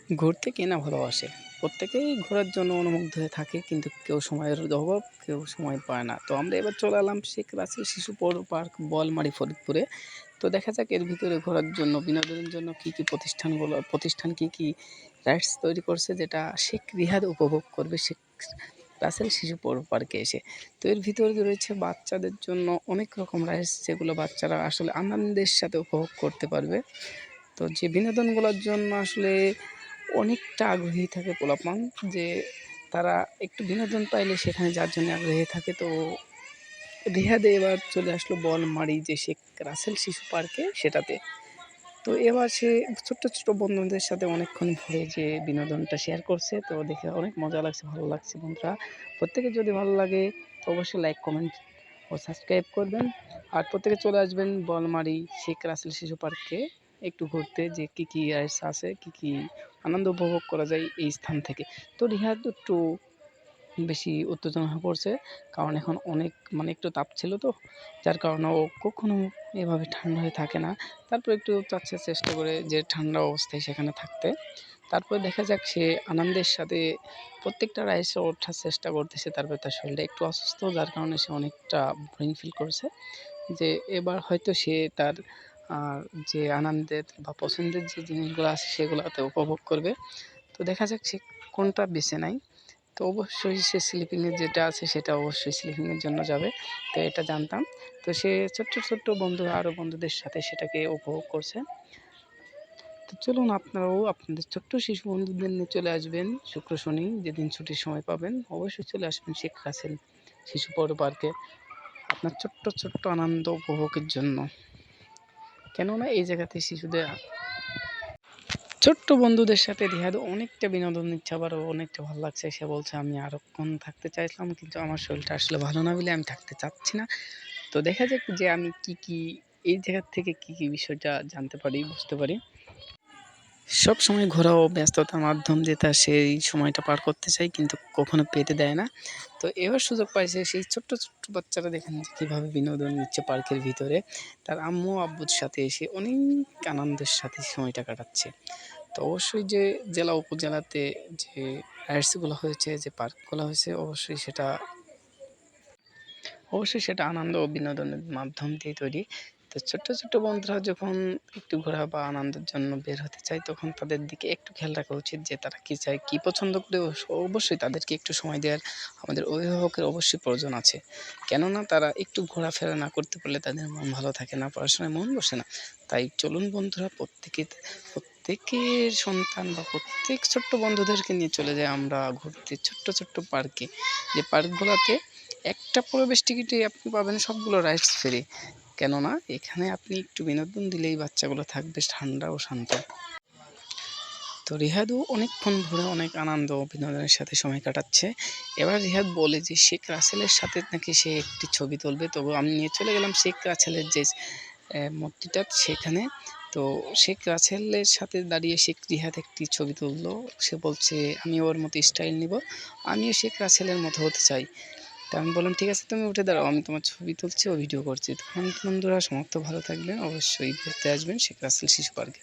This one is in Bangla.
ঘুরতে কে না ভালোবাসে? প্রত্যেকেই ঘোরার জন্য অনুমুগ্ধ হয়ে থাকে, কিন্তু কেউ সময়ের অভাব, কেউ সময় পায় না। তো আমরা এবার চলে এলাম শেখ রাসেল শিশু পৌর পার্ক বোয়ালমারী ফরিদপুরে। তো দেখা যাক এর ভিতরে ঘোরার জন্য, বিনোদনের জন্য কী, কী প্রতিষ্ঠান কী, কী রাইডস তৈরি করছে, যেটা শেখ রিহাদ উপভোগ করবে শেখ রাসেল শিশু পৌর পার্কে এসে। তো এর ভিতরে রয়েছে বাচ্চাদের জন্য অনেক রকম রাইডস, যেগুলো বাচ্চারা আসলে আনন্দের সাথে উপভোগ করতে পারবে। তো যে বিনোদনগুলোর জন্য আসলে অনেকটা আগ্রহী থাকে পোলাপান, যে তারা একটু বিনোদন পাইলে সেখানে যার জন্য আগ্রহী থাকে। তো রিহাদে এবার চলে আসলো বোয়ালমারী যে শেখ রাসেল শিশু পার্কে সেটাতে। তো এবার সে ছোট্ট ছোট্ট বন্ধুদের সাথে অনেকক্ষণ ঘুরে যে বিনোদনটা শেয়ার করছে, তো দেখে অনেক মজা লাগছে, ভালো লাগছে। বন্ধুরা, প্রত্যেকের যদি ভালো লাগে তো অবশ্যই লাইক, কমেন্ট ও সাবস্ক্রাইব করবেন। আর প্রত্যেকে চলে আসবেন বোয়ালমারী শেখ রাসেল শিশু পার্কে একটু ঘুরতে, যে কী কী রাইডস আছে, কী কী আনন্দ উপভোগ করা যায় এই স্থান থেকে। তো রিহাদ একটু বেশি উত্তেজনা হয়ে পড়ছে, কারণ এখন অনেক একটু তাপ ছিল, তো যার কারণে ও কখনো এভাবে ঠান্ডা হয়ে থাকে না। তারপর একটু চাচ্ছে চেষ্টা করে যে ঠান্ডা অবস্থায় সেখানে থাকতে। তারপরে দেখা যাক সে আনন্দের সাথে প্রত্যেকটা রাইডসে ওঠার চেষ্টা করতেছে। তারপরে তার শরীরটা একটু অসুস্থ, যার কারণে সে অনেকটা বোরিং ফিল করছে, যে এবার হয়তো সে তার যে আনন্দের বা পছন্দের যে জিনিসগুলো আছে সেগুলোতে উপভোগ করবে। তো দেখা যাক সে কোনটা বেছে নেয়। তো অবশ্যই সে স্লিপিংয়ের যেটা আছে সেটা অবশ্যই স্লিপিংয়ের জন্য যাবে। তো এটা জানতাম। তো সে ছোট্ট ছোট্ট বন্ধু, আরও বন্ধুদের সাথে সেটাকে উপভোগ করছে। তো চলুন আপনারাও আপনাদের ছোট্ট শিশু বন্ধুদের নিয়ে চলে আসবেন শুক্র শনি যেদিন ছুটির সময় পাবেন, অবশ্যই চলে আসবেন শেখ রাসেল শিশু পৌর পার্কে আপনার ছোট্ট ছোট্ট আনন্দ উপভোগের জন্য। কেননা এই জায়গাতে শিশুদের ছোট্ট বন্ধুদের সাথে রিহাদ অনেকটা বিনোদন নিচ্ছে, আবার অনেকটা ভালো লাগছে। সে বলছে আমি আরক্ষণ থাকতে চাইছিলাম, কিন্তু আমার শরীরটা আসলে ভালো না বলে আমি থাকতে চাচ্ছি না। তো দেখা যাক যে আমি কি এই জায়গা থেকে কি বিষয়টা জানতে পারি, বুঝতে পারি। সব সময় ঘোরা ও ব্যস্ততার মাধ্যম দিয়ে তার সেই সময়টা পার করতে চাই, কিন্তু কখনো পেতে দেয় না। তো এবার সুযোগ পাইছে, সেই ছোট্ট ছোট্ট বাচ্চারা দেখেন যে কীভাবে বিনোদন নিচ্ছে পার্কের ভিতরে। তার আম্মু আব্বুর সাথে এসে অনেক আনন্দের সাথে সময়টা কাটাচ্ছে। তো অবশ্যই যে জেলা উপজেলাতে যে রাইডসগুলো হয়েছে, যে পার্কগুলো হয়েছে, অবশ্যই সেটা আনন্দ ও বিনোদনের মাধ্যম দিয়ে তৈরি। তো ছোট্ট ছোট্ট বন্ধুরা যখন একটু ঘোরা বা আনন্দের জন্য বের হতে চায়, তখন তাদের দিকে একটু খেয়াল রাখা উচিত, যে তারা কী চায়, কী পছন্দ করে। অবশ্যই তাদেরকে একটু সময় দেওয়ার আমাদের অভিভাবকের অবশ্যই প্রয়োজন আছে। কেননা তারা একটু ঘোরাফেরা না করতে পারলে তাদের মন ভালো থাকে না, পড়াশোনায় মন বসে না। তাই চলুন বন্ধুরা, প্রত্যেকের সন্তান বা প্রত্যেক ছোট্ট বন্ধুদেরকে নিয়ে চলে যাই আমরা ঘুরতে ছোট্ট ছোট্ট পার্কে, যে পার্কগুলোতে একটা প্রবেশ টিকিটে আপনি পাবেন সবগুলো রাইডস ফ্রি। কেননা এখানে আপনি একটু বিনোদন দিলেই বাচ্চাগুলো থাকবে ঠান্ডা ও শান্ত। তো রিহাদও অনেকক্ষণ ঘুরে অনেক আনন্দ ও বিনোদনের সাথে সময় কাটাচ্ছে। এবার রিহাদ বলে যে শেখ রাসেলের সাথে নাকি সে একটি ছবি তুলবে। তবু আমি নিয়ে চলে গেলাম শেখ রাসেলের যে মূর্তিটা সেখানে। তো শেখ রাসেলের সাথে দাঁড়িয়ে শেখ রিহাদ একটি ছবি তুললো। সে বলছে আমি ওর মতো স্টাইল নিব, আমিও শেখ রাসেলের মতো হতে চাই। তো আমি বললাম ঠিক আছে, তুমি উঠে দাঁড়াও, আমি তোমার ছবি তুলছি ও ভিডিও করছি। তখন বন্ধুরা, সমাপ্ত ভালো থাকবেন, অবশ্যই ঘুরতে আসবেন শেখ রাসেল শিশু পার্কে।